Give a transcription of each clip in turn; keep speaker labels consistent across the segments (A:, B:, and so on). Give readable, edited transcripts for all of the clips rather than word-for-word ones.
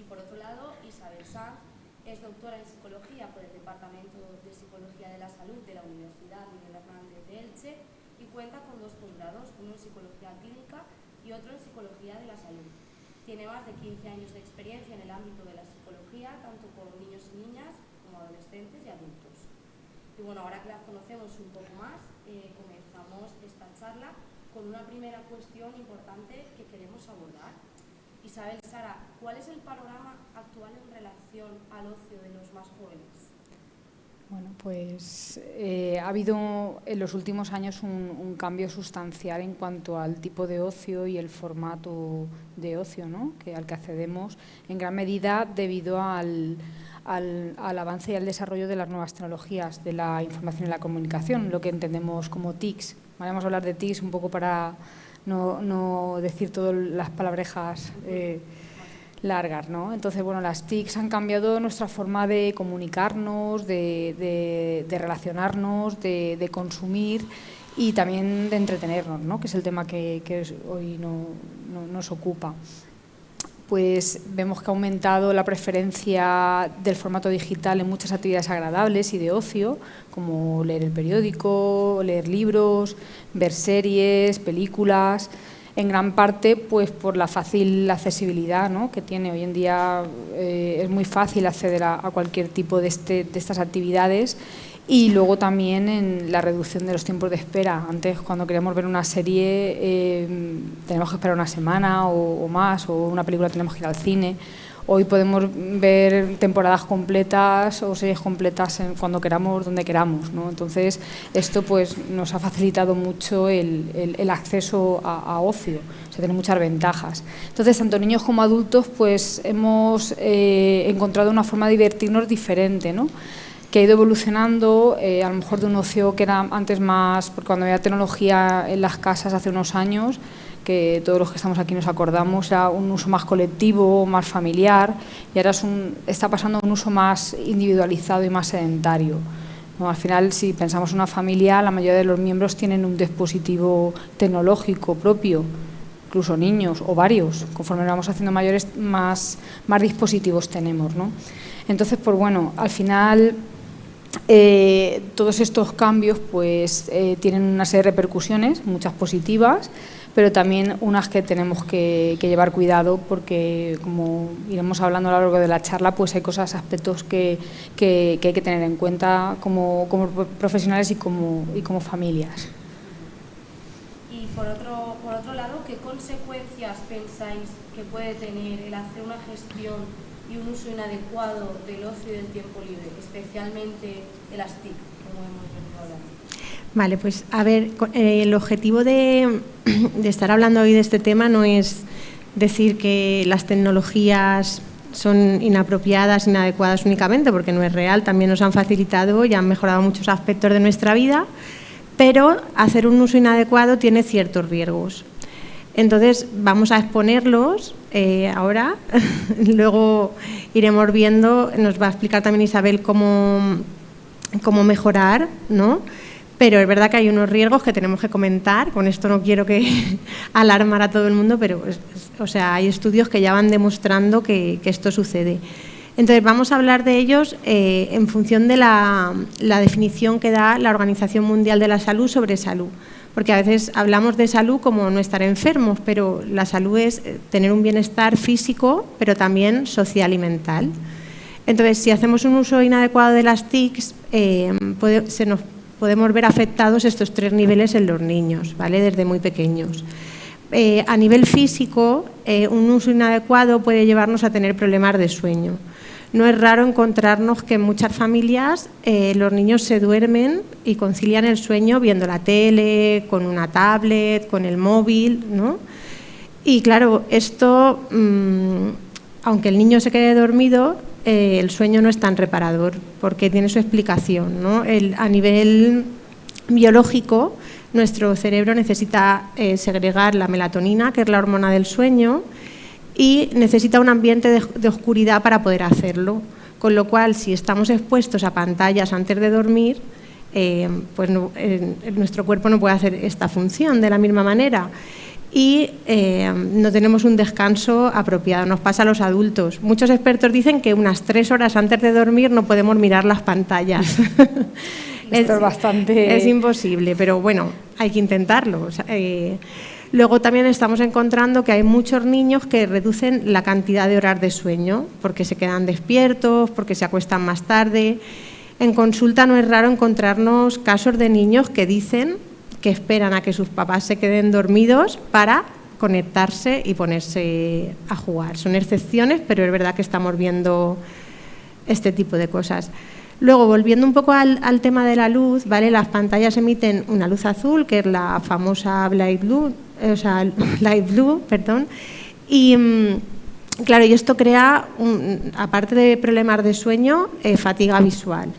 A: por otro lado, Isabel Sanz es doctora en Psicología por el Departamento de Psicología de la Salud de la Universidad Miguel Hernández de Elche y cuenta con 2 posgrados, uno en Psicología Clínica y otro en Psicología de la Salud. Tiene más de 15 años de experiencia en el ámbito de la psicología, tanto con niños y niñas como adolescentes y adultos. Y bueno, ahora que las conocemos un poco más, comenzamos esta charla con una primera cuestión importante que queremos abordar. Isabel, Sara, ¿cuál es el panorama actual en relación al ocio de los más jóvenes?
B: Bueno, pues ha habido en los últimos años un cambio sustancial en cuanto al tipo de ocio y el formato de ocio, ¿no? Al que accedemos en gran medida debido al avance y al desarrollo de las nuevas tecnologías de la información y la comunicación, lo que entendemos como TICs. Vamos a hablar de TICs un poco para no decir todas las palabrejas largas, ¿no? Entonces, bueno, las TICs han cambiado nuestra forma de comunicarnos, de relacionarnos, de consumir y también de entretenernos, ¿no? Que es el tema que hoy nos ocupa. Pues vemos que ha aumentado la preferencia del formato digital en muchas actividades agradables y de ocio, como leer el periódico, leer libros, ver series, películas, en gran parte pues por la fácil accesibilidad, ¿no? Que tiene hoy en día. Es muy fácil acceder a cualquier tipo de estas actividades. Y luego también en la reducción de los tiempos de espera. Antes, cuando queríamos ver una serie, teníamos que esperar una semana o más, o una película teníamos que ir al cine. Hoy podemos ver temporadas completas o series completas cuando queramos, donde queramos, ¿no? Entonces, esto pues nos ha facilitado mucho el acceso a ocio. O sea, tiene muchas ventajas. Entonces, tanto niños como adultos, pues hemos encontrado una forma de divertirnos diferente, ¿no? Que ha ido evolucionando, a lo mejor de un ocio que era antes más, porque cuando había tecnología en las casas hace unos años, que todos los que estamos aquí nos acordamos, era un uso más colectivo, más familiar, y ahora está pasando a un uso más individualizado y más sedentario, ¿no? Al final, si pensamos en una familia, la mayoría de los miembros tienen un dispositivo tecnológico propio, incluso niños o varios. Conforme nos vamos haciendo mayores, más dispositivos tenemos, ¿no? Entonces, pues bueno, al final todos estos cambios pues tienen una serie de repercusiones, muchas positivas, pero también unas que tenemos que llevar cuidado porque, como iremos hablando a lo largo de la charla, pues hay aspectos que hay que tener en cuenta como profesionales y como familias.
A: Y por otro lado, ¿qué consecuencias pensáis que puede tener el hacer una gestión y un uso inadecuado del ocio y del tiempo libre, especialmente de las TIC, como hemos venido hablando?
C: Vale, pues a ver, el objetivo de estar hablando hoy de este tema no es decir que las tecnologías son inapropiadas, inadecuadas únicamente, porque no es real, también nos han facilitado y han mejorado muchos aspectos de nuestra vida, pero hacer un uso inadecuado tiene ciertos riesgos. Entonces, vamos a exponerlos ahora, luego iremos viendo, nos va a explicar también Isabel cómo mejorar, ¿no? Pero es verdad que hay unos riesgos que tenemos que comentar, con esto no quiero alarmar a todo el mundo, pero hay estudios que ya van demostrando que esto sucede. Entonces, vamos a hablar de ellos en función de la definición que da la Organización Mundial de la Salud sobre salud. Porque a veces hablamos de salud como no estar enfermos, pero la salud es tener un bienestar físico, pero también social y mental. Entonces, si hacemos un uso inadecuado de las TICs, podemos ver afectados estos 3 niveles en los niños, ¿vale? Desde muy pequeños. A nivel físico, un uso inadecuado puede llevarnos a tener problemas de sueño. No es raro encontrarnos que en muchas familias los niños se duermen y concilian el sueño viendo la tele, con una tablet, con el móvil, ¿no? Y claro, esto, aunque el niño se quede dormido, el sueño no es tan reparador porque tiene su explicación, ¿no? A nivel biológico, nuestro cerebro necesita segregar la melatonina, que es la hormona del sueño, y necesita un ambiente de oscuridad para poder hacerlo, con lo cual si estamos expuestos a pantallas antes de dormir, pues nuestro cuerpo no puede hacer esta función de la misma manera. y no tenemos un descanso apropiado. Nos pasa a los adultos. Muchos expertos dicen que unas 3 horas antes de dormir no podemos mirar las pantallas. Es imposible, pero bueno, hay que intentarlo. O sea, luego también estamos encontrando que hay muchos niños que reducen la cantidad de horas de sueño porque se quedan despiertos, porque se acuestan más tarde. En consulta no es raro encontrarnos casos de niños que dicen que esperan a que sus papás se queden dormidos para conectarse y ponerse a jugar. Son excepciones, pero es verdad que estamos viendo este tipo de cosas. Luego, volviendo un poco al tema de la luz, ¿vale? Las pantallas emiten una luz azul, que es la famosa light blue, perdón. Y claro, y esto crea, aparte de problemas de sueño, fatiga visual,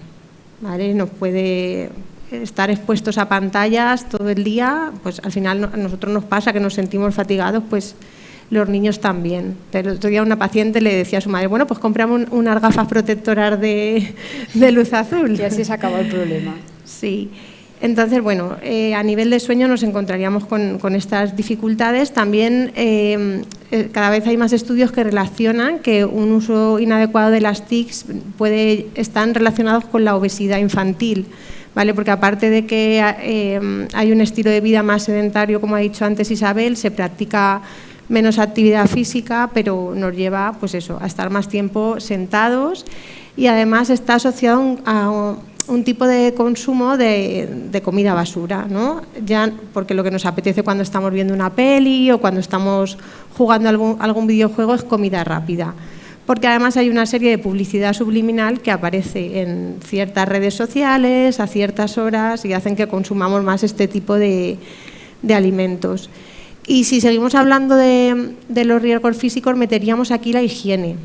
C: ¿vale? Nos puede estar expuestos a pantallas todo el día, pues al final a nosotros nos pasa que nos sentimos fatigados, pues los niños también. El otro día una paciente le decía a su madre, bueno, pues compramos unas gafas protectoras de luz azul.
B: Y así se acabó el problema.
C: Sí. Entonces, bueno, a nivel de sueño nos encontraríamos con estas dificultades. También cada vez hay más estudios que relacionan que un uso inadecuado de las TICs están relacionados con la obesidad infantil, ¿vale? Porque aparte de que hay un estilo de vida más sedentario, como ha dicho antes Isabel, se practica menos actividad física, pero nos lleva pues eso, a estar más tiempo sentados, y además está asociado a un tipo de consumo de comida basura, ¿no? Ya, porque lo que nos apetece cuando estamos viendo una peli o cuando estamos jugando algún videojuego es comida rápida. Porque además hay una serie de publicidad subliminal que aparece en ciertas redes sociales a ciertas horas y hacen que consumamos más este tipo de alimentos. Y si seguimos hablando de los riesgos físicos, meteríamos aquí la higiene,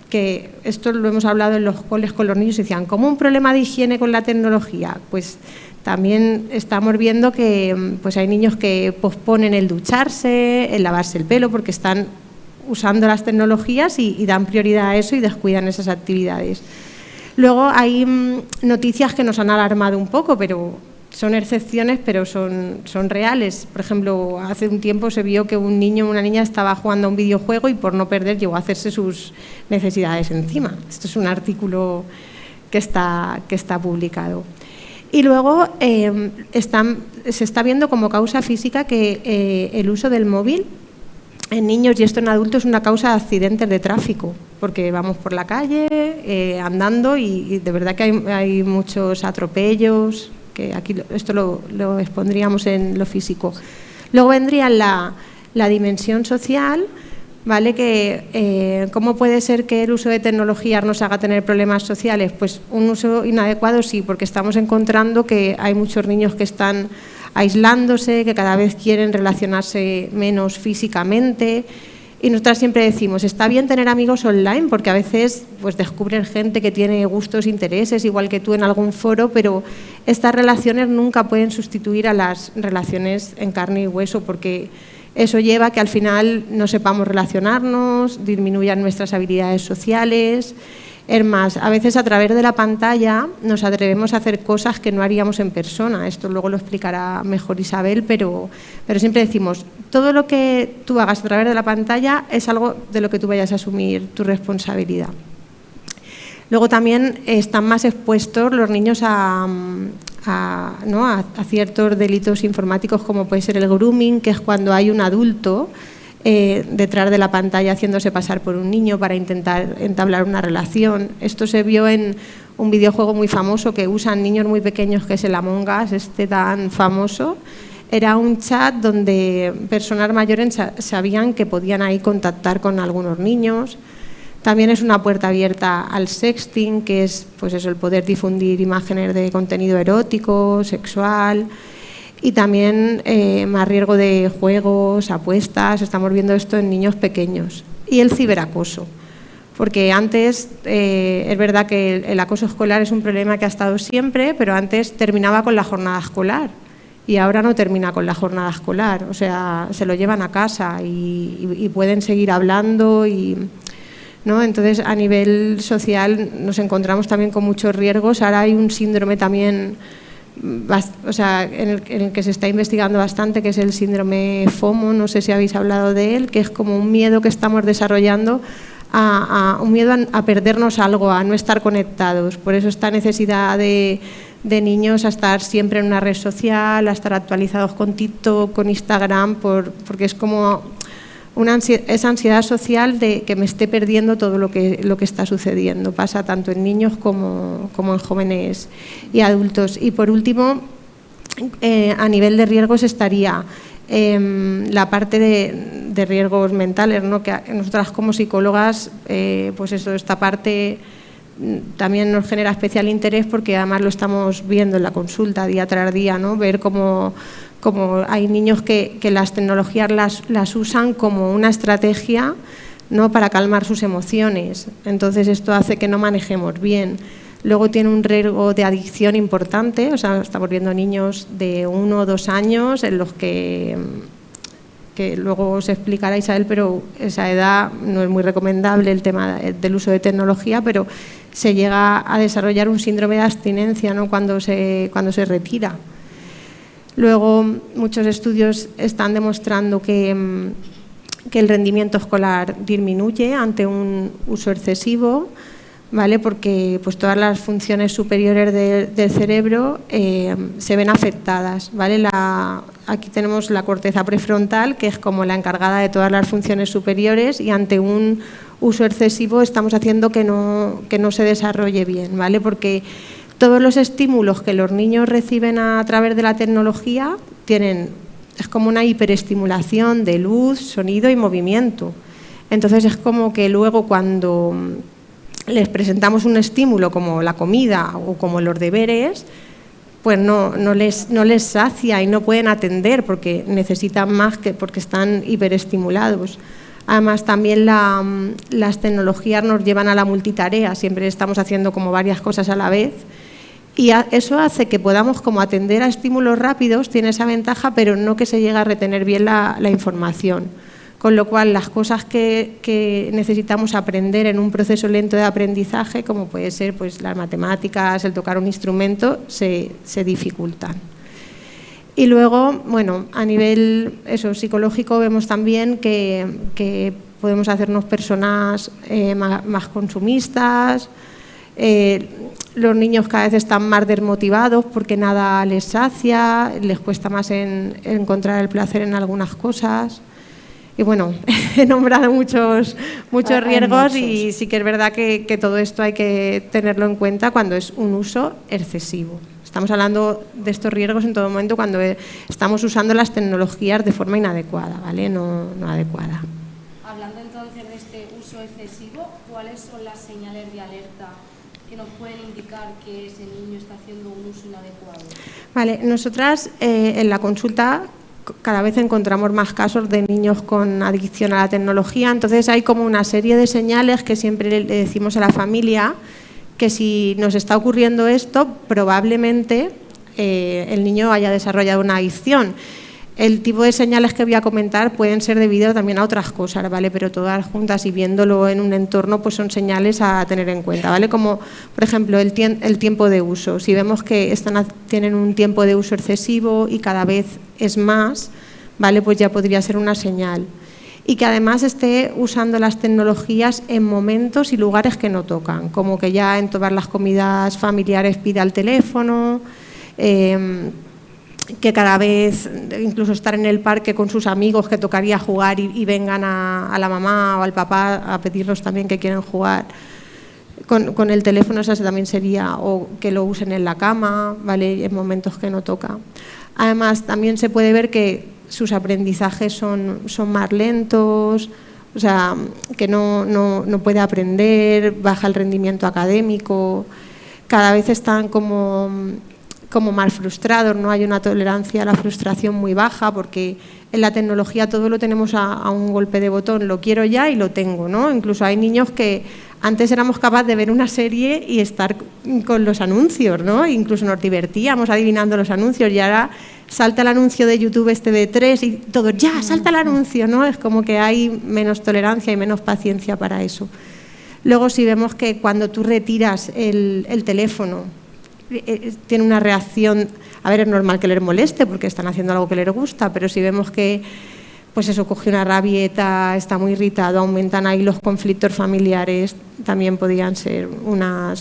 C: que esto lo hemos hablado en los coles con los niños y decían, ¿cómo un problema de higiene con la tecnología? Pues también estamos viendo que pues hay niños que posponen el ducharse, el lavarse el pelo, porque están usando las tecnologías y dan prioridad a eso y descuidan esas actividades. Luego hay noticias que nos han alarmado un poco, pero son excepciones, pero son reales. Por ejemplo, hace un tiempo se vio que un niño o una niña estaba jugando a un videojuego y por no perder llegó a hacerse sus necesidades encima. Esto es un artículo que está publicado. Y luego se está viendo como causa física que el uso del móvil en niños y esto en adultos es una causa de accidentes de tráfico, porque vamos por la calle andando y de verdad que hay muchos atropellos, que aquí esto lo expondríamos en lo físico. Luego vendría la dimensión social, ¿vale? Que ¿cómo puede ser que el uso de tecnologías nos haga tener problemas sociales? Pues un uso inadecuado sí, porque estamos encontrando que hay muchos niños que están aislándose, que cada vez quieren relacionarse menos físicamente. Y nosotras siempre decimos, está bien tener amigos online porque a veces pues descubren gente que tiene gustos, intereses, igual que tú en algún foro, pero estas relaciones nunca pueden sustituir a las relaciones en carne y hueso porque eso lleva a que al final no sepamos relacionarnos, disminuyan nuestras habilidades sociales. Es más, a veces a través de la pantalla nos atrevemos a hacer cosas que no haríamos en persona. Esto luego lo explicará mejor Isabel, pero siempre decimos, todo lo que tú hagas a través de la pantalla es algo de lo que tú vayas a asumir tu responsabilidad. Luego también están más expuestos los niños a ciertos delitos informáticos como puede ser el grooming, que es cuando hay un adulto detrás de la pantalla haciéndose pasar por un niño para intentar entablar una relación. Esto se vio en un videojuego muy famoso que usan niños muy pequeños, que es el Among Us, este tan famoso. Era un chat donde personas mayores sabían que podían ahí contactar con algunos niños. También es una puerta abierta al sexting, que es pues eso, el poder difundir imágenes de contenido erótico, sexual. Y también más riesgo de juegos, apuestas, estamos viendo esto en niños pequeños. Y el ciberacoso, porque antes es verdad que el acoso escolar es un problema que ha estado siempre, pero antes terminaba con la jornada escolar y ahora no termina con la jornada escolar, o sea, se lo llevan a casa y pueden seguir hablando ¿no? Entonces, a nivel social nos encontramos también con muchos riesgos. Ahora hay un síndrome también en el que se está investigando bastante, que es el síndrome FOMO, no sé si habéis hablado de él, que es como un miedo que estamos desarrollando un miedo a perdernos algo, a no estar conectados. Por eso esta necesidad de niños a estar siempre en una red social, a estar actualizados con TikTok, con Instagram, porque es como esa ansiedad social de que me esté perdiendo todo lo que está sucediendo. Pasa tanto en niños como en jóvenes y adultos. Y por último, a nivel de riesgos estaría la parte de riesgos mentales, ¿no? Que nosotras como psicólogas, pues esta parte también nos genera especial interés porque además lo estamos viendo en la consulta día tras día, ¿no? Ver cómo hay niños que las tecnologías las usan como una estrategia, ¿no? Para calmar sus emociones. Entonces esto hace que no manejemos bien. Luego tiene un riesgo de adicción importante, o sea, estamos viendo niños de 1 o 2 años en los que luego os explicará Isabel, pero esa edad no es muy recomendable el tema del uso de tecnología, pero se llega a desarrollar un síndrome de abstinencia, ¿no? cuando se retira. Luego, muchos estudios están demostrando que el rendimiento escolar disminuye ante un uso excesivo, ¿vale? Porque pues todas las funciones superiores del cerebro se ven afectadas, ¿vale? Aquí tenemos la corteza prefrontal, que es como la encargada de todas las funciones superiores, y ante un uso excesivo estamos haciendo que no se desarrolle bien, ¿vale? Porque todos los estímulos que los niños reciben a través de la tecnología es como una hiperestimulación de luz, sonido y movimiento. Entonces es como que luego cuando les presentamos un estímulo como la comida o como los deberes, pues no les sacia y no pueden atender porque necesitan más, porque están hiperestimulados. Además, también las tecnologías nos llevan a la multitarea, siempre estamos haciendo como varias cosas a la vez, y eso hace que podamos como atender a estímulos rápidos, tiene esa ventaja, pero no que se llegue a retener bien la información. Con lo cual, las cosas que necesitamos aprender en un proceso lento de aprendizaje, como puede ser pues, las matemáticas, el tocar un instrumento, se dificultan. Y luego, bueno, a nivel psicológico vemos también que podemos hacernos personas más consumistas, los niños cada vez están más desmotivados porque nada les sacia, les cuesta más encontrar el placer en algunas cosas. Y bueno, he nombrado muchos riesgos y sí que es verdad que todo esto hay que tenerlo en cuenta cuando es un uso excesivo. Estamos hablando de estos riesgos en todo momento cuando estamos usando las tecnologías de forma inadecuada, ¿vale? No adecuada.
A: Hablando entonces de este uso excesivo, ¿cuáles son las señales de alerta que nos pueden indicar que ese niño está haciendo un uso inadecuado?
C: Vale, nosotras en la consulta cada vez encontramos más casos de niños con adicción a la tecnología, entonces hay como una serie de señales que siempre le decimos a la familia que si nos está ocurriendo esto, probablemente el niño haya desarrollado una adicción. El tipo de señales que voy a comentar pueden ser debido también a otras cosas, ¿vale? Pero todas juntas y viéndolo en un entorno, pues son señales a tener en cuenta, ¿vale? Como, por ejemplo, el tiempo de uso. Si vemos que tienen un tiempo de uso excesivo y cada vez es más, ¿vale? Pues ya podría ser una señal. Y que además esté usando las tecnologías en momentos y lugares que no tocan, como que ya en todas las comidas familiares pida el teléfono, que cada vez, incluso estar en el parque con sus amigos que tocaría jugar y vengan a la mamá o al papá a pedirlos también que quieren jugar con el teléfono, eso también sería, o que lo usen en la cama, ¿vale? En momentos que no toca. Además, también se puede ver que sus aprendizajes son más lentos, o sea, que no puede aprender, baja el rendimiento académico, cada vez están como más frustrados, no hay una tolerancia a la frustración muy baja porque en la tecnología todo lo tenemos a un golpe de botón, lo quiero ya y lo tengo, ¿no? Incluso hay niños que antes éramos capaces de ver una serie y estar con los anuncios, ¿no? Incluso nos divertíamos adivinando los anuncios y ahora salta el anuncio de YouTube de 3 y todo, ya, salta el anuncio, ¿no? Es como que hay menos tolerancia y menos paciencia para eso. Luego si vemos que cuando tú retiras el teléfono tiene una reacción a ver, es normal que les moleste porque están haciendo algo que les gusta, pero si vemos que pues eso, coge una rabieta, está muy irritado, aumentan ahí los conflictos familiares, también podrían ser una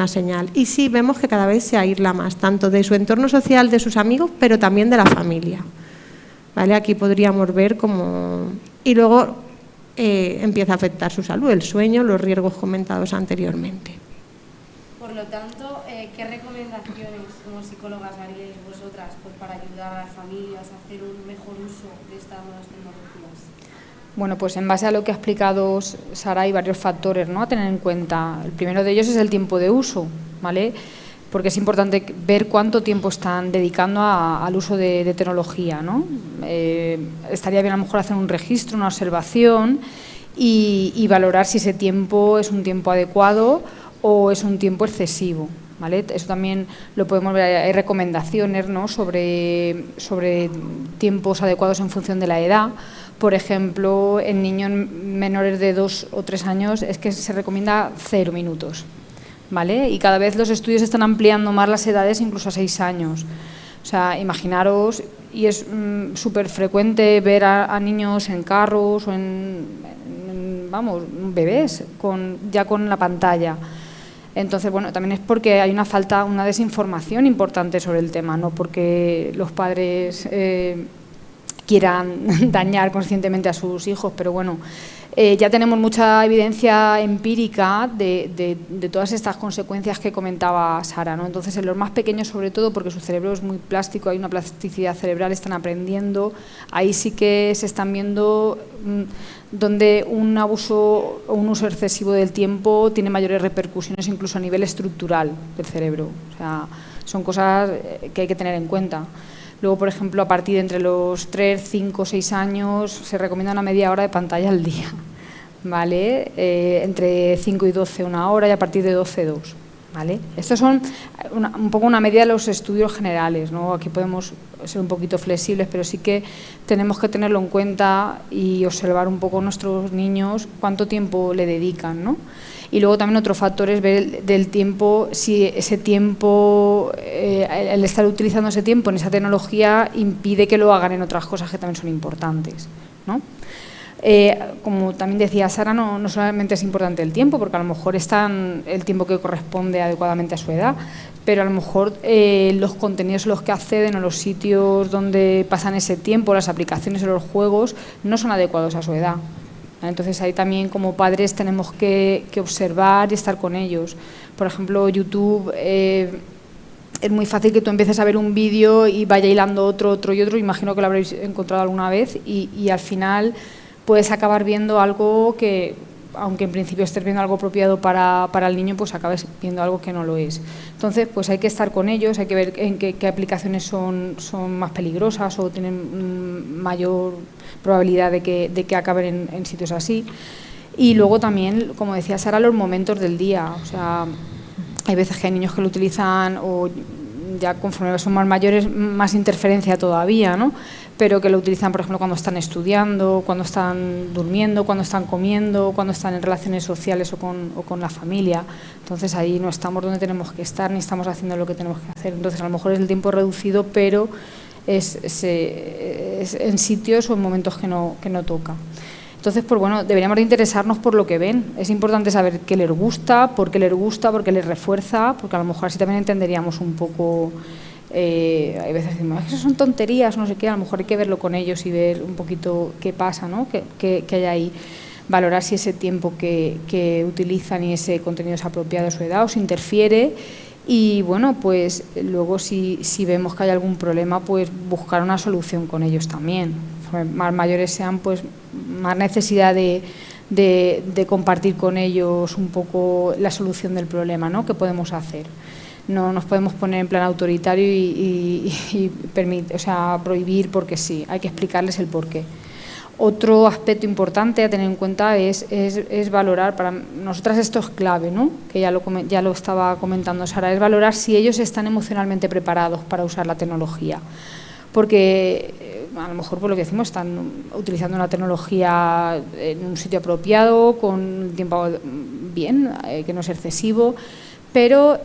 C: señal. Y sí, vemos que cada vez se aísla más, tanto de su entorno social, de sus amigos, pero también de la familia. ¿Vale? Aquí podríamos ver cómo... Y luego empieza a afectar su salud, el sueño, los riesgos comentados anteriormente.
A: Por lo tanto, ¿qué recomendaciones como psicólogas haríais vosotras pues, para ayudar a las familias a hacer un mejor uso de estas nuevas tecnologías?
B: Bueno, pues en base a lo que ha explicado Sara, hay varios factores, ¿no?, a tener en cuenta. El primero de ellos es el tiempo de uso, ¿vale? Porque es importante ver cuánto tiempo están dedicando al uso de tecnología, ¿no? Estaría bien a lo mejor hacer un registro, una observación y valorar si ese tiempo es un tiempo adecuado o es un tiempo excesivo, ¿vale? Eso también lo podemos ver, hay recomendaciones, ¿no?, sobre tiempos adecuados en función de la edad. Por ejemplo, en niños menores de 2 o 3 años es que se recomienda 0 minutos, ¿vale? Y cada vez los estudios están ampliando más las edades, incluso a 6 años. O sea, imaginaros, y es súper frecuente ver a niños en carros o vamos, bebés ya con la pantalla. Entonces, bueno, también es porque hay una desinformación importante sobre el tema, no porque los padres quieran dañar conscientemente a sus hijos, pero bueno, ya tenemos mucha evidencia empírica de todas estas consecuencias que comentaba Sara, ¿no? Entonces, en los más pequeños, sobre todo, porque su cerebro es muy plástico, hay una plasticidad cerebral, están aprendiendo, ahí sí que se están viendo donde un abuso o un uso excesivo del tiempo tiene mayores repercusiones incluso a nivel estructural del cerebro. O sea, son cosas que hay que tener en cuenta. Luego, por ejemplo, a partir de entre los 3, 5, 6 años se recomienda una media hora de pantalla al día, ¿vale? Entre 5 y 12 una hora y a partir de 12, 2. ¿Vale? Estos son un poco una medida de los estudios generales, ¿no? Aquí podemos ser un poquito flexibles, pero sí que tenemos que tenerlo en cuenta y observar un poco nuestros niños cuánto tiempo le dedican, ¿no? Y luego también otro factor es ver del tiempo, si ese tiempo, el estar utilizando ese tiempo en esa tecnología impide que lo hagan en otras cosas que también son importantes, ¿no? Como también decía Sara, no solamente es importante el tiempo, porque a lo mejor están el tiempo que corresponde adecuadamente a su edad, pero a lo mejor los contenidos a los que acceden o los sitios donde pasan ese tiempo, las aplicaciones o los juegos, no son adecuados a su edad. Entonces ahí también como padres tenemos que observar y estar con ellos. Por ejemplo, YouTube, es muy fácil que tú empieces a ver un vídeo y vaya hilando otro y otro, imagino que lo habréis encontrado alguna vez, y al final puedes acabar viendo algo que, aunque en principio estés viendo algo apropiado para el niño, pues acabes viendo algo que no lo es. Entonces, pues hay que estar con ellos, hay que ver en qué aplicaciones son más peligrosas o tienen mayor probabilidad de que acaben en sitios así. Y luego también, como decía Sara, los momentos del día. O sea, hay veces que hay niños que lo utilizan, o ya conforme son más mayores, más interferencia todavía, ¿no? Pero que lo utilizan, por ejemplo, cuando están estudiando, cuando están durmiendo, cuando están comiendo, cuando están en relaciones sociales o con la familia. Entonces ahí no estamos donde tenemos que estar, ni estamos haciendo lo que tenemos que hacer. Entonces a lo mejor es el tiempo reducido, pero es en sitios o en momentos que no toca. Entonces, pues bueno, deberíamos de interesarnos por lo que ven. Es importante saber qué les gusta, por qué les refuerza, porque a lo mejor así también entenderíamos un poco. Hay veces decimos, eso son tonterías, no sé qué, a lo mejor hay que verlo con ellos y ver un poquito qué pasa, ¿no? Que hay ahí. Valorar si ese tiempo que utilizan y ese contenido es apropiado a su edad o si interfiere. Y bueno, pues luego si vemos que hay algún problema, pues buscar una solución con ellos también. Más mayores sean, pues más necesidad de compartir con ellos un poco la solución del problema, ¿no? ¿Qué podemos hacer? No nos podemos poner en plan autoritario y prohibir porque sí, hay que explicarles el porqué. Otro aspecto importante a tener en cuenta es valorar, para nosotras esto es clave, ¿no? Que ya lo estaba comentando Sara, es valorar si ellos están emocionalmente preparados para usar la tecnología. Porque a lo mejor, por lo que decimos, están utilizando una tecnología en un sitio apropiado, con tiempo bien, que no es excesivo, pero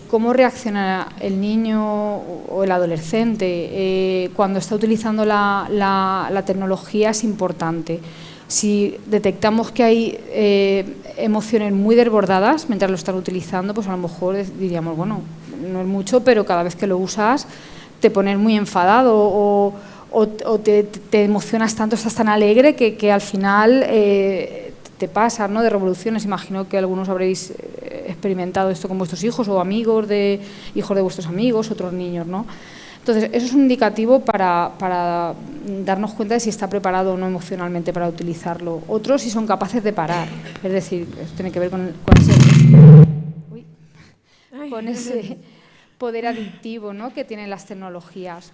B: cómo reacciona el niño o el adolescente cuando está utilizando la tecnología es importante. Si detectamos que hay emociones muy desbordadas mientras lo están utilizando, pues a lo mejor diríamos, bueno, no es mucho, pero cada vez que lo usas te pones muy enfadado o te emocionas tanto, estás tan alegre que al final te pasas, ¿no?, de revoluciones. Imagino que algunos habréis experimentado esto con vuestros hijos o amigos de hijos de vuestros amigos, otros niños, ¿no? Entonces, eso es un indicativo para darnos cuenta de si está preparado o no emocionalmente para utilizarlo. Otros si son capaces de parar, es decir, esto tiene que ver con ese poder adictivo, ¿no?, que tienen las tecnologías.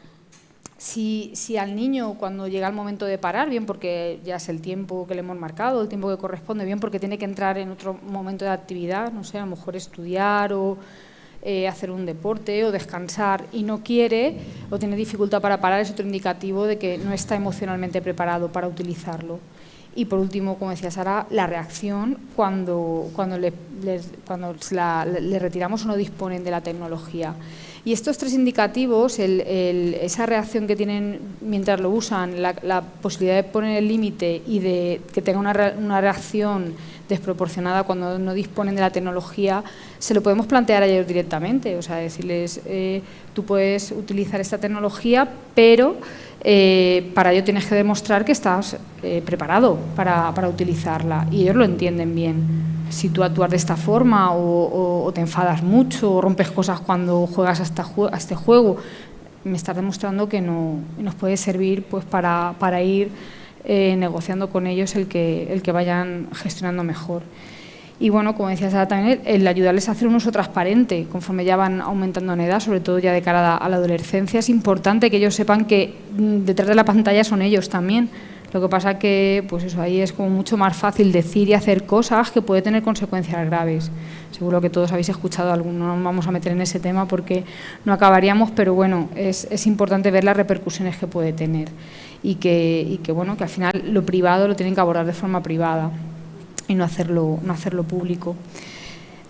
B: Si al niño, cuando llega el momento de parar, bien porque ya es el tiempo que le hemos marcado, el tiempo que corresponde, bien porque tiene que entrar en otro momento de actividad, no sé, a lo mejor estudiar o hacer un deporte o descansar y no quiere o tiene dificultad para parar, es otro indicativo de que no está emocionalmente preparado para utilizarlo. Y por último, como decía Sara, la reacción cuando le retiramos o no disponen de la tecnología. Y estos tres indicativos, esa reacción que tienen mientras lo usan, la posibilidad de poner el límite y de que tenga una reacción desproporcionada cuando no disponen de la tecnología, se lo podemos plantear a ellos directamente, o sea, decirles, tú puedes utilizar esta tecnología, pero para ello tienes que demostrar que estás preparado para utilizarla, y ellos lo entienden bien. Si tú actúas de esta forma o te enfadas mucho o rompes cosas cuando juegas a este juego, me estás demostrando que no nos puede servir pues para ir negociando con ellos el que vayan gestionando mejor. Y bueno, como decía Sara también, el ayudarles a hacer un uso transparente conforme ya van aumentando en edad, sobre todo ya de cara a la adolescencia. Es importante que ellos sepan que detrás de la pantalla son ellos también. Lo que pasa que pues eso, ahí es como mucho más fácil decir y hacer cosas que puede tener consecuencias graves. Seguro que todos habéis escuchado alguno, no nos vamos a meter en ese tema porque no acabaríamos, pero bueno, es importante ver las repercusiones que puede tener y que bueno, que al final lo privado lo tienen que abordar de forma privada y no hacerlo público.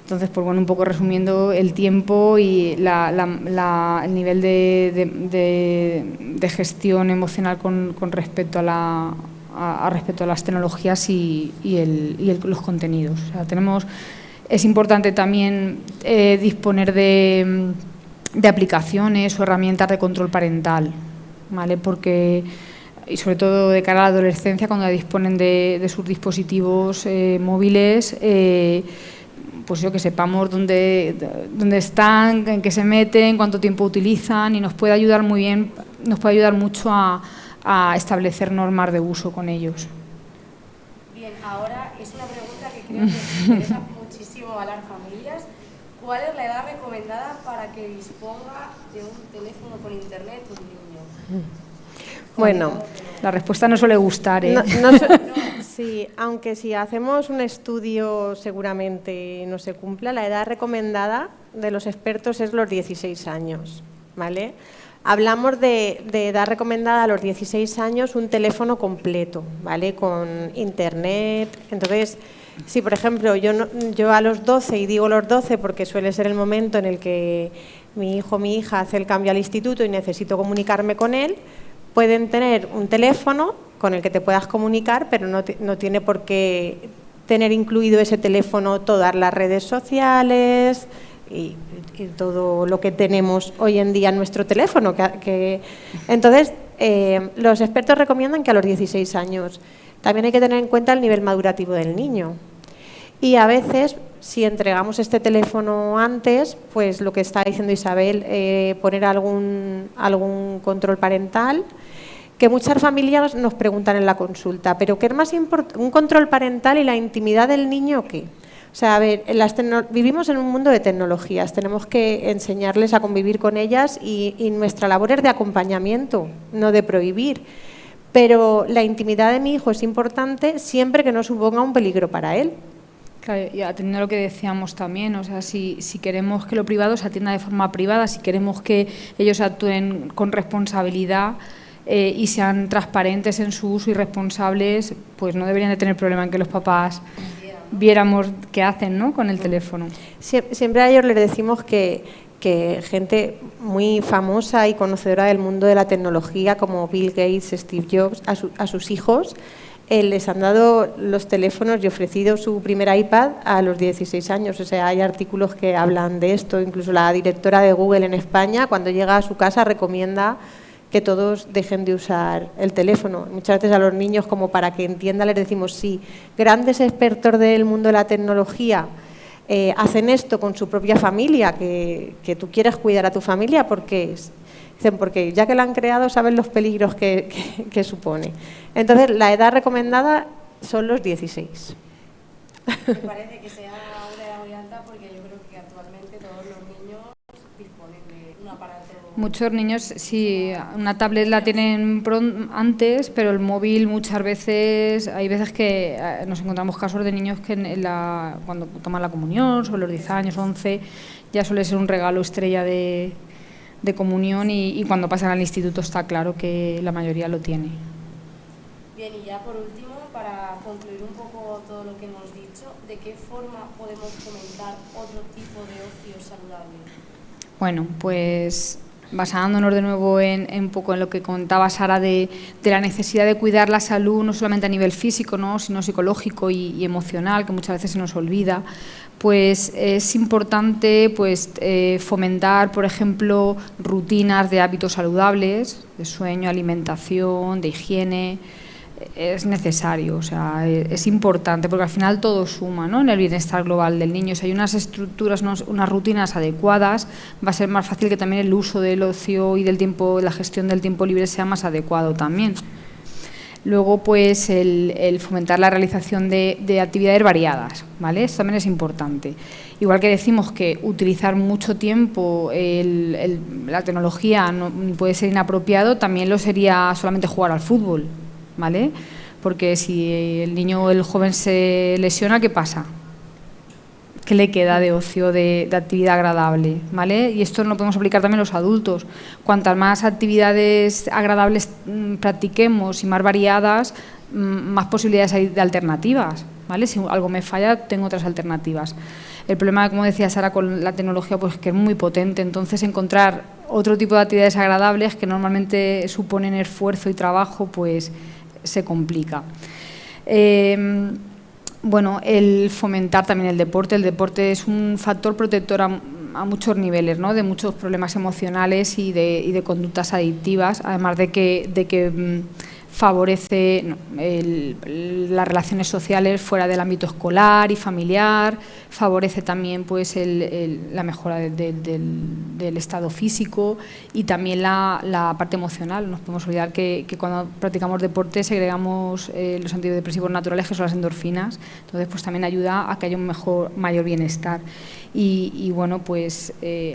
B: Entonces, pues bueno, un poco resumiendo el tiempo y el nivel de gestión emocional con respecto a respecto a las tecnologías y los contenidos. O sea, es importante también disponer de aplicaciones o herramientas de control parental, ¿vale? Porque, y sobre todo de cara a la adolescencia, cuando disponen de sus dispositivos móviles, pues que sepamos dónde están, en qué se meten, cuánto tiempo utilizan, y nos puede ayudar muy bien, nos puede ayudar mucho a establecer normas de uso con ellos.
A: Bien, ahora es una pregunta que creo que interesa muchísimo a las familias. ¿Cuál es la edad recomendada para que disponga de un teléfono con internet un niño?
C: Bueno,
B: la respuesta no suele gustar, ¿eh?
C: Sí, aunque si hacemos un estudio seguramente no se cumpla, la edad recomendada de los expertos es los 16 años, ¿vale? Hablamos de edad recomendada a los 16 años un teléfono completo, ¿vale? Con internet. Entonces, si por ejemplo yo a los 12, y digo los 12 porque suele ser el momento en el que mi hijo o mi hija hace el cambio al instituto y necesito comunicarme con él, pueden tener un teléfono con el que te puedas comunicar, pero no tiene por qué tener incluido ese teléfono todas las redes sociales y todo lo que tenemos hoy en día en nuestro teléfono. Entonces, los expertos recomiendan que a los 16 años. También hay que tener en cuenta el nivel madurativo del niño. Y a veces, si entregamos este teléfono antes, pues lo que está diciendo Isabel, poner algún control parental, que muchas familias nos preguntan en la consulta, pero ¿qué es más importante, un control parental y la intimidad del niño o qué? O sea, a ver, vivimos en un mundo de tecnologías, tenemos que enseñarles a convivir con ellas y nuestra labor es de acompañamiento, no de prohibir. Pero la intimidad de mi hijo es importante siempre que no suponga un peligro para él.
B: Claro, y atendiendo a lo que decíamos también, o sea, si queremos que lo privado se atienda de forma privada, si queremos que ellos actúen con responsabilidad y sean transparentes en su uso y responsables, pues no deberían de tener problema en que los papás viéramos qué hacen, ¿no?, con el teléfono.
C: Siempre a ellos les decimos que gente muy famosa y conocedora del mundo de la tecnología, como Bill Gates, Steve Jobs, a sus hijos, les han dado los teléfonos y ofrecido su primer iPad a los 16 años. O sea, hay artículos que hablan de esto. Incluso la directora de Google en España, cuando llega a su casa, recomienda que todos dejen de usar el teléfono. Muchas veces a los niños, como para que entiendan, les decimos, sí, grandes expertos del mundo de la tecnología hacen esto con su propia familia, que tú quieres cuidar a tu familia, porque ya que lo han creado saben los peligros que supone. Entonces, la edad recomendada son los 16.
A: Me parece que sea una edad muy alta porque yo creo que actualmente todos los niños disponen de un aparato.
B: Muchos niños, sí, una tablet la tienen antes, pero el móvil muchas veces, hay veces que nos encontramos casos de niños que cuando toman la comunión, sobre los 10 años, 11, ya suele ser un regalo estrella de comunión y cuando pasan al instituto está claro que la mayoría lo tiene.
A: Bien, y ya por último, para concluir un poco todo lo que hemos dicho, ¿de qué forma podemos fomentar otro tipo de ocio saludable?
B: Bueno, pues basándonos de nuevo en un poco en lo que contaba Sara de la necesidad de cuidar la salud, no solamente a nivel físico, ¿no?, sino psicológico y emocional, que muchas veces se nos olvida, pues es importante pues, fomentar, por ejemplo, rutinas de hábitos saludables, de sueño, alimentación, de higiene. Es necesario, o sea, es importante, porque al final todo suma, ¿no?, en el bienestar global del niño. Si hay unas estructuras, unas rutinas adecuadas, va a ser más fácil que también el uso del ocio y del tiempo, la gestión del tiempo libre sea más adecuado también. Luego, pues, el fomentar la realización de actividades variadas, ¿vale? Esto también es importante. Igual que decimos que utilizar mucho tiempo la tecnología no puede ser inapropiado, también lo sería solamente jugar al fútbol, ¿vale? Porque si el niño o el joven se lesiona, ¿qué pasa? ¿Qué le queda de ocio, de actividad agradable? ¿Vale? Y esto lo podemos aplicar también a los adultos. Cuantas más actividades agradables practiquemos y más variadas, más posibilidades hay de alternativas, ¿vale? Si algo me falla, tengo otras alternativas. El problema, como decía Sara, con la tecnología, pues que es muy potente, entonces encontrar otro tipo de actividades agradables que normalmente suponen esfuerzo y trabajo, pues se complica. Bueno, el fomentar también el deporte. El deporte es un factor protector a muchos niveles, ¿no?, de muchos problemas emocionales y de conductas adictivas, además de que favorece las relaciones sociales fuera del ámbito escolar y familiar, favorece también pues la mejora del estado físico y también la parte emocional. No nos podemos olvidar que cuando practicamos deporte segregamos los antidepresivos naturales, que son las endorfinas, entonces pues también ayuda a que haya un mayor bienestar y bueno, pues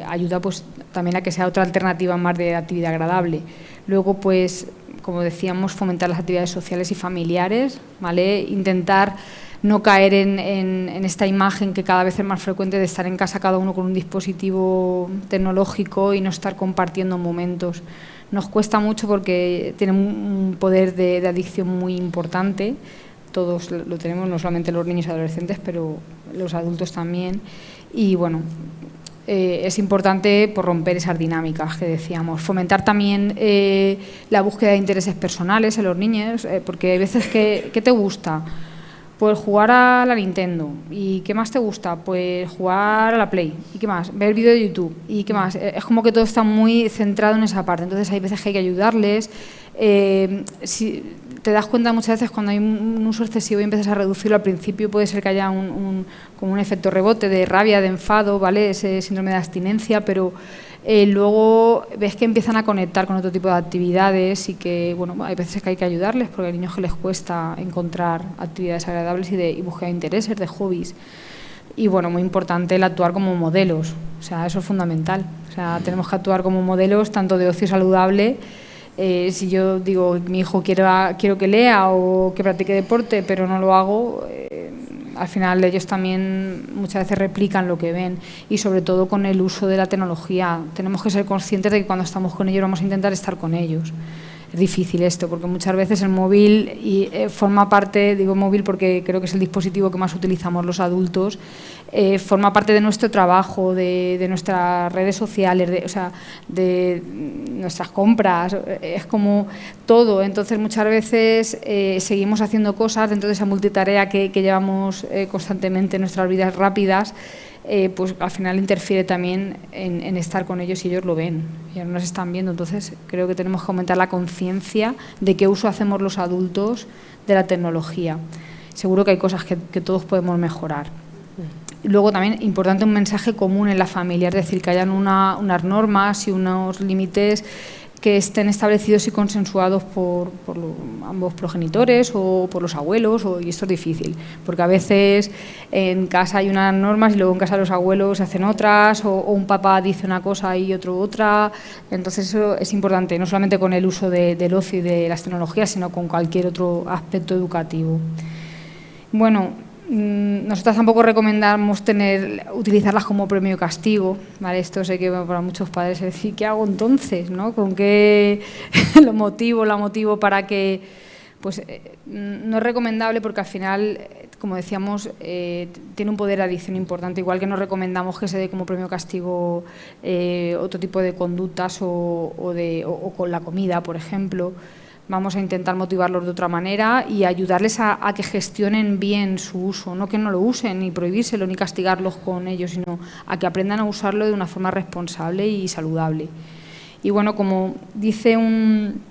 B: ayuda pues también a que sea otra alternativa más de actividad agradable. Luego, pues, como decíamos, fomentar las actividades sociales y familiares, ¿vale? Intentar no caer en esta imagen que cada vez es más frecuente de estar en casa cada uno con un dispositivo tecnológico y no estar compartiendo momentos. Nos cuesta mucho porque tiene un poder de adicción muy importante. Todos lo tenemos, no solamente los niños y adolescentes, pero los adultos también. Y bueno, es importante por romper esas dinámicas que decíamos. Fomentar también la búsqueda de intereses personales en los niños, porque hay veces ¿qué te gusta? Pues jugar a la Nintendo. ¿Y qué más te gusta? Pues jugar a la Play. ¿Y qué más? Ver vídeos de YouTube. ¿Y qué más? Es como que todo está muy centrado en esa parte. Entonces hay veces que hay que ayudarles. Si te das cuenta muchas veces cuando hay un uso excesivo y empiezas a reducirlo, al principio puede ser que haya como un efecto rebote de rabia, de enfado, ¿vale? Ese síndrome de abstinencia, pero luego ves que empiezan a conectar con otro tipo de actividades y que, bueno, hay veces que hay que ayudarles porque hay niños que les cuesta encontrar actividades agradables y buscar intereses, de hobbies. Y, bueno, muy importante el actuar como modelos, o sea, eso es fundamental. O sea, tenemos que actuar como modelos tanto de ocio saludable. Si yo digo, mi hijo quiero que lea o que practique deporte, pero no lo hago, al final ellos también muchas veces replican lo que ven y sobre todo con el uso de la tecnología. Tenemos que ser conscientes de que cuando estamos con ellos vamos a intentar estar con ellos. Es difícil esto, porque muchas veces el móvil forma parte, digo móvil porque creo que es el dispositivo que más utilizamos los adultos, forma parte de nuestro trabajo, de nuestras redes sociales, o sea, de nuestras compras, es como todo. Entonces muchas veces seguimos haciendo cosas dentro de esa multitarea que llevamos constantemente en nuestras vidas rápidas, pues al final interfiere también en estar con ellos y ellos lo ven, ellos nos están viendo. Entonces creo que tenemos que aumentar la conciencia de qué uso hacemos los adultos de la tecnología. Seguro que hay cosas que todos podemos mejorar. Luego también importante un mensaje común en la familia, es decir, que hayan unas normas y unos límites que estén establecidos y consensuados por ambos progenitores o por los abuelos, y esto es difícil, porque a veces en casa hay unas normas y luego en casa de los abuelos se hacen otras, o un papá dice una cosa y otro otra. Entonces eso es importante, no solamente con el uso del ocio y de las tecnologías, sino con cualquier otro aspecto educativo. Bueno, nosotras tampoco recomendamos utilizarlas como premio y castigo, ¿vale? Esto sé que para muchos padres es decir, ¿qué hago entonces? ¿No? ¿Con qué la motivo para que...? Pues no es recomendable porque al final, como decíamos, tiene un poder de adicción importante, igual que no recomendamos que se dé como premio o castigo otro tipo de conductas o con la comida, por ejemplo. Vamos a intentar motivarlos de otra manera y ayudarles a que gestionen bien su uso, no que no lo usen, ni prohibírselo, ni castigarlos con ello, sino a que aprendan a usarlo de una forma responsable y saludable. Y bueno, como dice un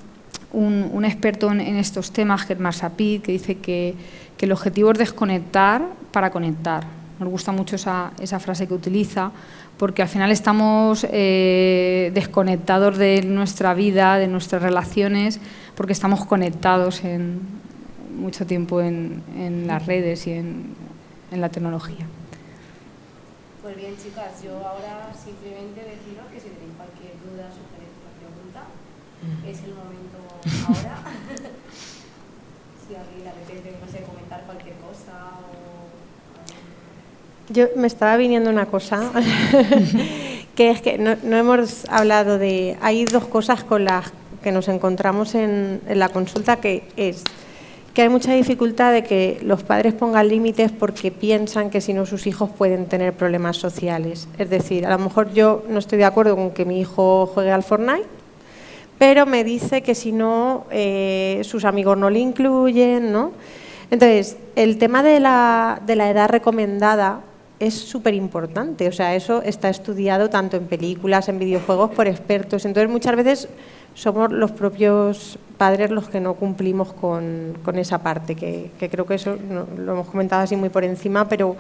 B: experto en estos temas, Germán Sapid, que dice que el objetivo es desconectar para conectar. Nos gusta mucho esa frase que utiliza, porque al final estamos desconectados de nuestra vida, de nuestras relaciones, porque estamos conectados mucho tiempo en las redes y en la tecnología.
A: Pues bien, chicas, yo ahora simplemente deciros que si tenéis cualquier duda, sugerencia o pregunta, es el momento ahora. Si a alguien le apetece, no sé, comentar cualquier cosa o...
C: Yo me estaba viniendo una cosa, que es que no hemos hablado de... Hay dos cosas con las que nos encontramos en la consulta, que es que hay mucha dificultad de que los padres pongan límites porque piensan que si no sus hijos pueden tener problemas sociales. Es decir, a lo mejor yo no estoy de acuerdo con que mi hijo juegue al Fortnite, pero me dice que si no, sus amigos no le incluyen, ¿no? Entonces, el tema de la edad recomendada es súper importante, o sea, eso está estudiado tanto en películas, en videojuegos, por expertos. Entonces, muchas veces somos los propios padres los que no cumplimos con esa parte, que creo que eso lo hemos comentado así muy por encima, pero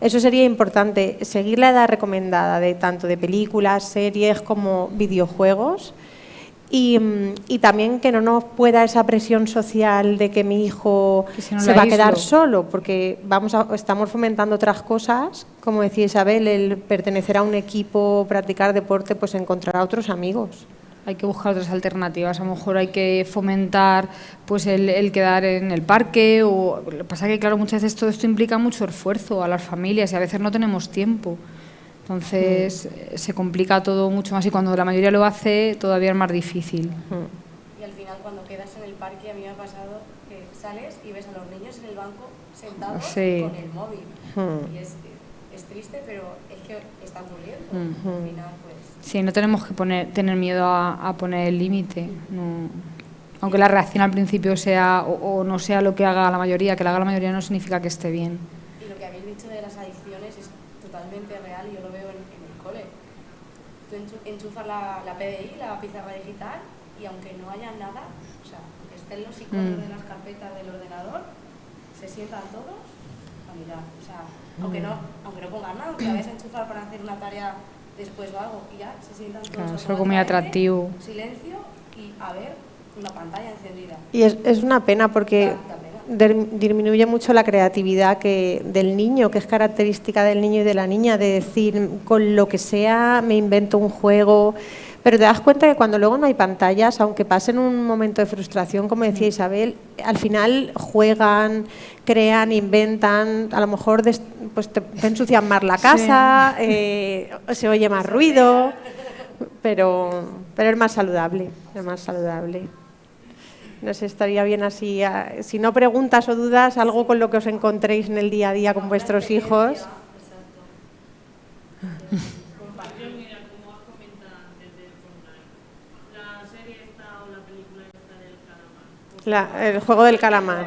C: eso sería importante, seguir la edad recomendada de tanto de películas, series como videojuegos. Y también que no nos pueda esa presión social de que mi hijo se va a quedar solo, porque estamos fomentando otras cosas, como decía Isabel, el pertenecer a un equipo, practicar deporte, pues encontrar a otros amigos.
B: Hay que buscar otras alternativas, a lo mejor hay que fomentar pues el quedar en el parque, lo que pasa es que claro, muchas veces todo esto implica mucho esfuerzo a las familias y a veces no tenemos tiempo. Entonces se complica todo mucho más y cuando la mayoría lo hace todavía es más difícil.
A: Y al final cuando quedas en el parque, a mí me ha pasado que sales y ves a los niños en el banco sentados con el móvil. Y es triste, pero es que está ocurriendo. Al final, pues...
B: Sí, no tenemos que tener miedo a poner el límite. No. Aunque la reacción al principio sea o no sea lo que haga la mayoría, que la haga la mayoría no significa que esté bien.
A: Y lo que habéis dicho de las adicciones es totalmente real y yo lo veo en el cole. Tú enchufas la PDI, la pizarra digital, y aunque no haya nada, o sea, estén los iconos de las carpetas del ordenador, se sientan todos a mirar. O sea, aunque no pongan nada, aunque la vayas a enchufar para hacer una tarea después o algo, y ya se sientan todos.
B: Claro, es algo muy atractivo.
A: Silencio y a ver una pantalla encendida.
C: Y es una pena porque disminuye mucho la creatividad del niño, que es característica del niño y de la niña, de decir, con lo que sea me invento un juego, pero te das cuenta que cuando luego no hay pantallas, aunque pasen un momento de frustración, como decía Isabel, al final juegan, crean, inventan, a lo mejor pues te ensucian más la casa, se oye más ruido, pero es más saludable, es más saludable. No sé, estaría bien así, si no preguntas o dudas, algo con lo que os encontréis en el día a día con vuestros hijos.
D: Mira, como has comentado antes del Fortnite, la serie esta o la película esta del calamar.
C: El juego del calamar.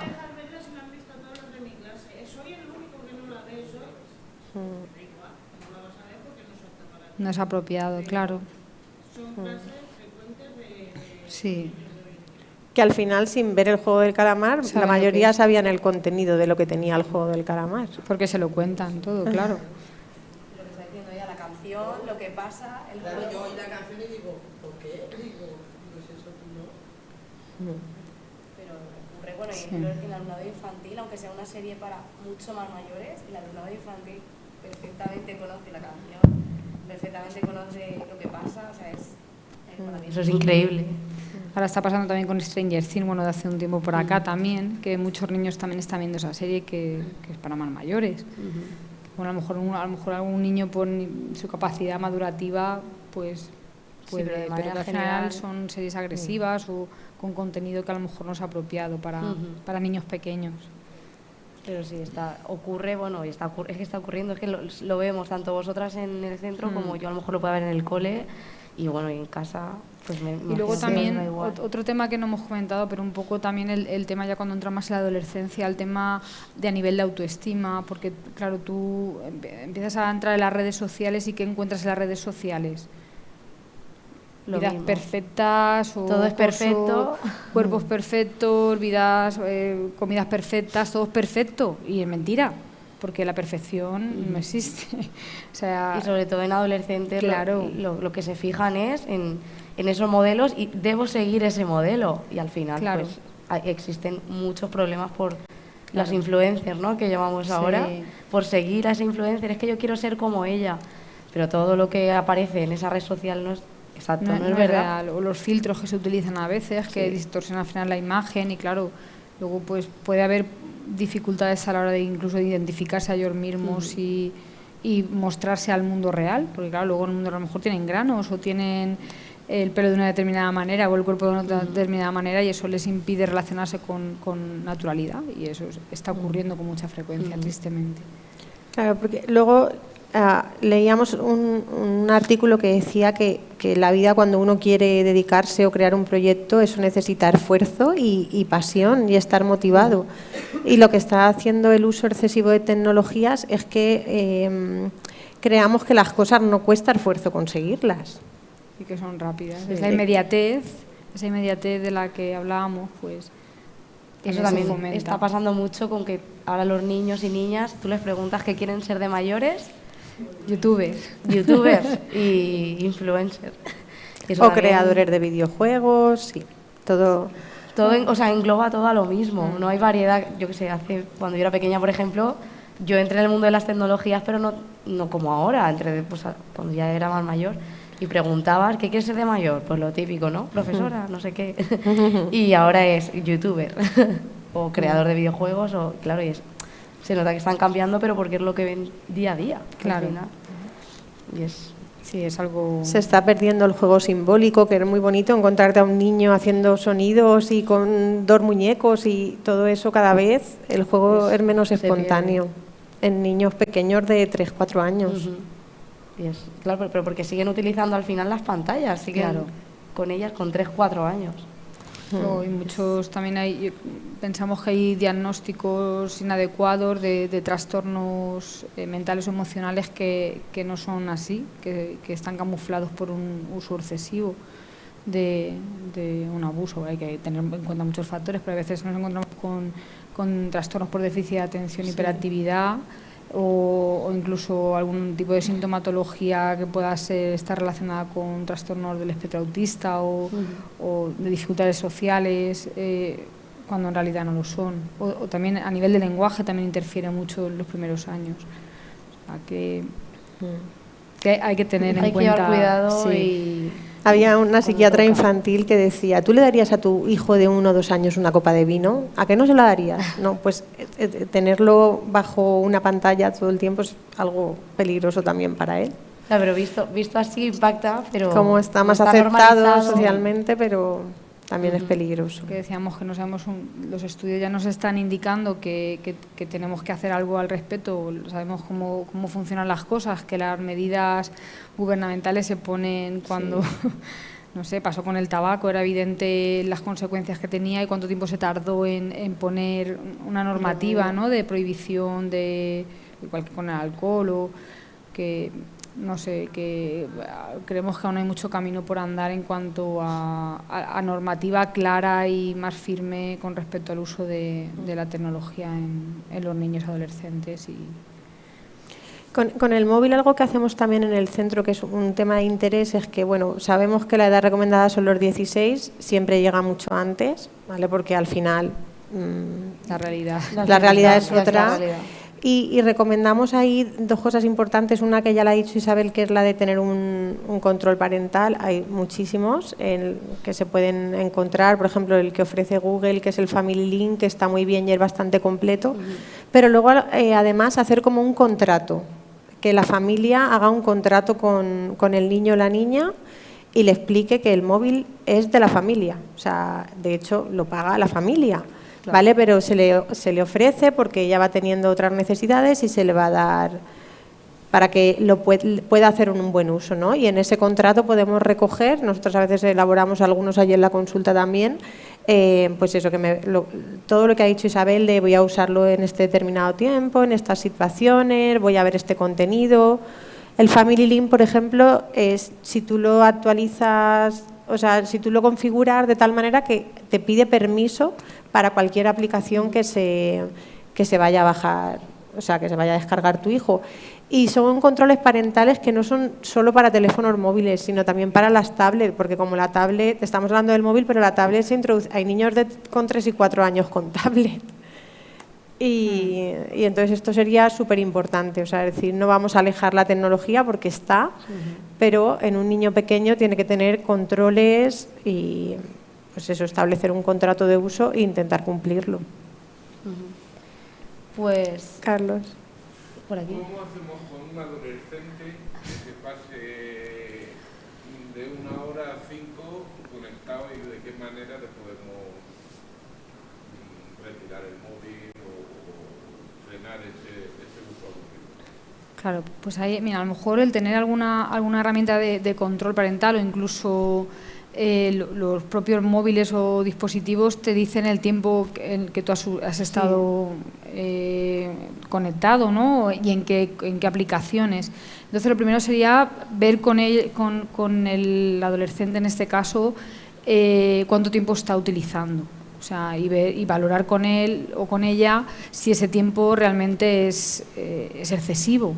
B: No es apropiado, claro.
D: Son frases frecuentes de...
B: Sí.
C: Que al final, sin ver el juego del calamar, la mayoría sabían el contenido de lo que tenía el juego del calamar.
B: Porque se lo cuentan todo, claro.
A: Lo que está diciendo ella, la canción, lo que pasa, el
E: Claro,
A: juego.
E: yo oí la canción y digo, ¿por qué? Digo, no es eso, tú no.
A: Pero ocurre, bueno, y en el alumnado infantil, aunque sea una serie para mucho más mayores, el alumnado infantil perfectamente conoce la canción, perfectamente conoce lo que pasa, o sea, para mí eso es increíble.
B: Ahora está pasando también con Stranger Things, bueno, de hace un tiempo por acá también, que muchos niños también están viendo esa serie que es para más mayores. Bueno, a lo mejor algún niño por su capacidad madurativa, pues puede,
A: sí,
B: pero que al final son series agresivas o con contenido que a lo mejor no es apropiado para niños pequeños.
A: Pero sí, ocurre, bueno, es que está ocurriendo, es que lo vemos tanto vosotras en el centro como yo a lo mejor lo puedo ver en el cole y bueno, y en casa pues
B: y luego también otro tema que no hemos comentado, pero un poco también el tema ya cuando entra más en la adolescencia, el tema de a nivel de autoestima, porque claro, tú empiezas a entrar en las redes sociales y ¿qué encuentras en las redes sociales? Vidas perfectas, o
A: todo es perfecto,
B: cuerpos perfectos, vidas, comidas perfectas, todo es perfecto y es mentira, porque la perfección no existe. O sea,
A: y sobre todo en adolescentes,
B: claro,
A: lo que se fijan es en esos modelos y debo seguir ese modelo y al final pues existen muchos problemas por las influencers, ¿no?, que llamamos ahora, por seguir a esa influencer, es que yo quiero ser como ella, pero todo lo que aparece en esa red social no es exacto, no es verdad.
B: Real. O los filtros que se utilizan a veces, que distorsionan al final la imagen y claro, luego pues puede haber dificultades a la hora de incluso de identificarse a ellos mismos y mostrarse al mundo real, porque claro, luego en el mundo a lo mejor tienen granos o tienen el pelo de una determinada manera o el cuerpo de una determinada manera y eso les impide relacionarse con naturalidad y eso está ocurriendo con mucha frecuencia, tristemente.
C: Claro, porque luego leíamos un artículo que decía que la vida, cuando uno quiere dedicarse o crear un proyecto, eso necesita esfuerzo y pasión y estar motivado. Y lo que está haciendo el uso excesivo de tecnologías es que creamos que las cosas no cuesta esfuerzo conseguirlas.
B: Y que son rápidas. Esa inmediatez de la que hablábamos, pues
A: eso también está pasando mucho con que ahora los niños y niñas, tú les preguntas qué quieren ser de mayores.
B: Youtubers
A: y influencers.
C: O creadores de videojuegos, sí, todo
A: engloba todo a lo mismo, no hay variedad. Yo que sé, cuando yo era pequeña, por ejemplo, yo entré en el mundo de las tecnologías, pero no como ahora, cuando ya era más mayor, y preguntabas, ¿qué quieres ser de mayor? Pues lo típico, ¿no? Profesora, no sé qué. Y ahora es youtuber o creador de videojuegos, o claro, se nota que están cambiando, pero porque es lo que ven día a día.
B: Claro.
A: Y
B: sí, es algo...
C: Se está perdiendo el juego simbólico, que era muy bonito, encontrarte a un niño haciendo sonidos y con 2 muñecos y todo eso. Cada vez el juego es menos espontáneo en niños pequeños de 3-4 años.
A: Claro, pero porque siguen utilizando al final las pantallas, siguen con ellas con 3-4 años.
B: Y muchos también pensamos que hay diagnósticos inadecuados de trastornos mentales o emocionales que no son así, que están camuflados por un uso excesivo de un abuso. Hay que tener en cuenta muchos factores, pero a veces nos encontramos con trastornos por déficit de atención, hiperactividad, o incluso algún tipo de sintomatología que pueda estar relacionada con trastornos del espectro autista o de dificultades sociales, cuando en realidad no lo son. O también a nivel de lenguaje también interfiere mucho en los primeros años. O sea, que hay que tener en cuenta...
A: Hay que llevar cuidado y...
C: Había una psiquiatra infantil que decía, ¿tú le darías a tu hijo de 1 o 2 años una copa de vino? ¿A qué no se la darías? No, pues tenerlo bajo una pantalla todo el tiempo es algo peligroso también para él.
A: Claro, pero visto así impacta, pero...
C: Como está más aceptado socialmente, pero también es peligroso.
B: Que decíamos que no sabemos, los estudios ya nos están indicando que tenemos que hacer algo al respecto, sabemos cómo funcionan las cosas, que las medidas gubernamentales se ponen cuando, no sé, pasó con el tabaco, era evidente las consecuencias que tenía y cuánto tiempo se tardó en poner una normativa, ¿no?, de prohibición, igual que con el alcohol, o que... No sé, que creemos que aún hay mucho camino por andar en cuanto a normativa clara y más firme con respecto al uso de la tecnología en los niños y adolescentes.
C: Con el móvil, algo que hacemos también en el centro, que es un tema de interés, es que, bueno, sabemos que la edad recomendada son los 16, siempre llega mucho antes, ¿vale? Porque al final
B: La realidad
C: es otra. Y recomendamos ahí dos cosas importantes. Una que ya la ha dicho Isabel, que es la de tener un control parental. Hay muchísimos que se pueden encontrar. Por ejemplo, el que ofrece Google, que es el Family Link, que está muy bien y es bastante completo. Pero luego, además, hacer como un contrato. Que la familia haga un contrato con el niño o la niña y le explique que el móvil es de la familia. O sea, de hecho, lo paga la familia. Claro. ¿Vale? Pero se le ofrece porque ella va teniendo otras necesidades y se le va a dar para que lo pueda hacer un buen uso, ¿no? Y en ese contrato podemos recoger, nosotros a veces elaboramos algunos allí en la consulta también, pues eso, todo lo que ha dicho Isabel de voy a usarlo en este determinado tiempo, en estas situaciones, voy a ver este contenido. El Family Link, por ejemplo, es si tú lo actualizas, o sea, si tú lo configuras de tal manera que te pide permiso para cualquier aplicación que se vaya a bajar, o sea, que se vaya a descargar tu hijo. Y son controles parentales que no son solo para teléfonos móviles, sino también para las tablets, porque como la tablet, estamos hablando del móvil, pero la tablet se introduce, hay niños con 3 y 4 años con tablet. Y entonces esto sería súper importante, o sea, es decir, no vamos a alejar la tecnología porque está, pero en un niño pequeño tiene que tener controles y, pues eso, establecer un contrato de uso e intentar cumplirlo.
A: Pues...
C: Carlos.
A: Por aquí.
F: ¿Cómo hacemos con un adolescente que se pase de 1 hora a 5 conectado y de qué manera le podemos retirar el móvil o frenar ese uso abusivo?
B: Claro, pues ahí, mira, a lo mejor el tener alguna herramienta de control parental o incluso los propios móviles o dispositivos te dicen el tiempo en que tú has estado conectado, ¿no? Y en qué aplicaciones. Entonces, lo primero sería ver con el adolescente, en este caso, cuánto tiempo está utilizando. O sea, y valorar con él o con ella si ese tiempo realmente es excesivo,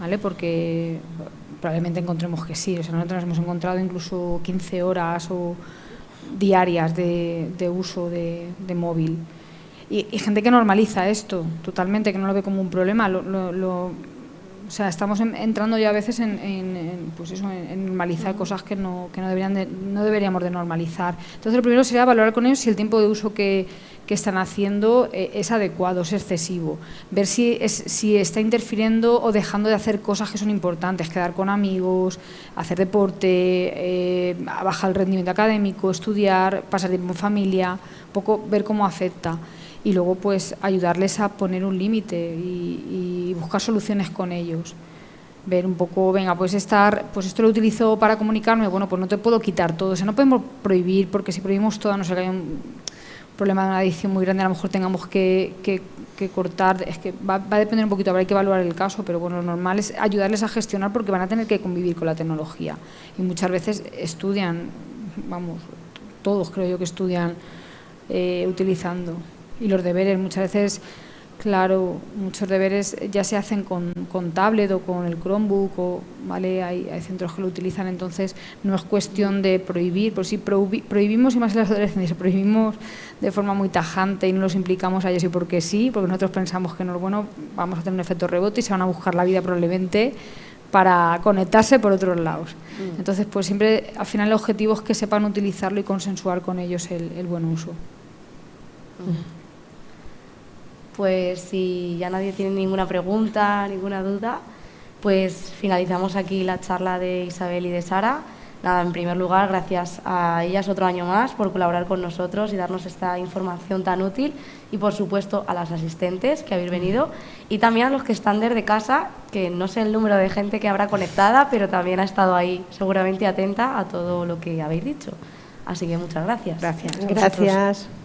B: ¿vale? Porque probablemente encontremos que sí. O sea, nosotros hemos encontrado incluso 15 horas o diarias de uso de móvil. Y gente que normaliza esto totalmente, que no lo ve como un problema. O sea, estamos entrando ya a veces en normalizar cosas que no deberíamos de normalizar. Entonces, lo primero sería valorar con ellos si el tiempo de uso que están haciendo es adecuado, es excesivo. Ver si está interfiriendo o dejando de hacer cosas que son importantes, quedar con amigos, hacer deporte, bajar el rendimiento académico, estudiar, pasar tiempo en familia, un poco ver cómo afecta. Y luego, pues, ayudarles a poner un límite y buscar soluciones con ellos. Ver un poco, venga, pues esto lo utilizo para comunicarme, bueno, pues no te puedo quitar todo. O sea, no podemos prohibir, porque si prohibimos todo, no sé, que hay un problema de una adicción muy grande, a lo mejor tengamos que cortar. Es que va a depender un poquito, habrá que evaluar el caso, pero bueno, lo normal es ayudarles a gestionar porque van a tener que convivir con la tecnología. Y muchas veces estudian, vamos, todos creo yo que estudian utilizando. Y los deberes, muchas veces, claro, muchos deberes ya se hacen con tablet o con el Chromebook, ¿vale? Hay centros que lo utilizan, entonces no es cuestión de prohibir, por si prohibimos, y más en las adolescentes, si prohibimos de forma muy tajante y no los implicamos a ellos y porque sí, porque nosotros pensamos que no es bueno, vamos a tener un efecto rebote y se van a buscar la vida probablemente para conectarse por otros lados. Entonces, pues siempre, al final el objetivo es que sepan utilizarlo y consensuar con ellos el buen uso.
A: Pues si ya nadie tiene ninguna pregunta, ninguna duda, pues finalizamos aquí la charla de Isabel y de Sara. nada, en primer lugar, gracias a ellas otro año más por colaborar con nosotros y darnos esta información tan útil, y por supuesto a las asistentes que habéis venido, y también a los que están desde casa, que no sé el número de gente que habrá conectada, pero también ha estado ahí seguramente atenta a todo lo que habéis dicho. Así que muchas gracias.
B: Gracias.
C: Gracias.